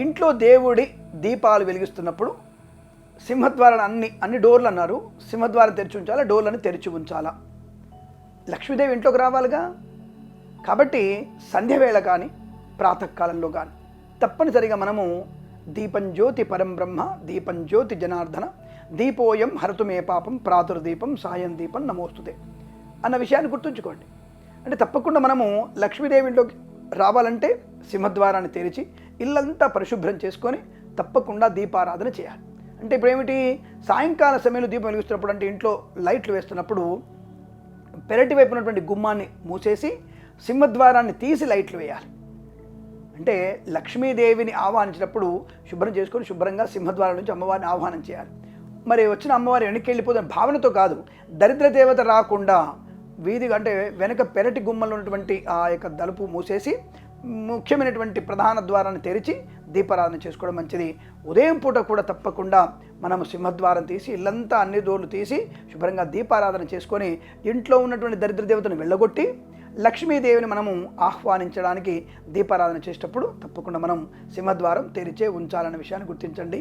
ఇంట్లో దేవుడి దీపాలు వెలిగిస్తున్నప్పుడు సింహద్వారాన్ని అన్ని డోర్లు అన్నారు, సింహద్వారం తెరిచి ఉంచాలా, డోర్లను తెరిచి ఉంచాలా? లక్ష్మీదేవి ఇంట్లోకి రావాలిగా. కాబట్టి సంధ్యవేళ కానీ ప్రాతకాలంలో కానీ తప్పనిసరిగా మనము దీపం జ్యోతి పరం బ్రహ్మ, దీపం జ్యోతి జనార్దన, దీపోయం హరతు మే పాపం, ప్రాతుర్దీపం సాయం దీపం నమోస్తుతే అన్న విషయాన్ని గుర్తుంచుకోండి. అంటే తప్పకుండా మనము లక్ష్మీదేవి ఇంట్లోకి రావాలంటే సింహద్వారాన్ని తెరిచి ఇల్లంతా పరిశుభ్రం చేసుకొని తప్పకుండా దీపారాధన చేయాలి. అంటే ఇప్పుడు ఏమిటి, సాయంకాల సమయంలో దీపం వెలిగిస్తున్నప్పుడు అంటే ఇంట్లో లైట్లు వేస్తున్నప్పుడు పెరటి వైపు ఉన్నటువంటి గుమ్మాన్ని మూసేసి సింహద్వారాన్ని తీసి లైట్లు వేయాలి. అంటే లక్ష్మీదేవిని ఆహ్వానించినప్పుడు శుభ్రం చేసుకొని శుభ్రంగా సింహద్వారం నుంచి అమ్మవారిని ఆహ్వానం చేయాలి. మరి వచ్చిన అమ్మవారి వెనక్కి వెళ్ళిపోతున్న భావనతో కాదు, దరిద్ర దేవత రాకుండా వీధి అంటే వెనక పెరటి గుమ్మలో ఉన్నటువంటి ఆ యొక్క తలుపు మూసేసి ముఖ్యమైనటువంటి ప్రధాన ద్వారాన్ని తెరిచి దీపారాధన చేసుకోవడం మంచిది. ఉదయం పూట కూడా తప్పకుండా మనము సింహద్వారం తీసి ఇల్లంతా అన్ని డోర్లు తీసి శుభ్రంగా దీపారాధన చేసుకొని ఇంట్లో ఉన్నటువంటి దరిద్ర దేవతను వెళ్ళగొట్టి లక్ష్మీదేవిని మనము ఆహ్వానించడానికి దీపారాధన చేసేటప్పుడు తప్పకుండా మనం సింహద్వారం తెరిచే ఉంచాలనే విషయాన్ని గుర్తించండి.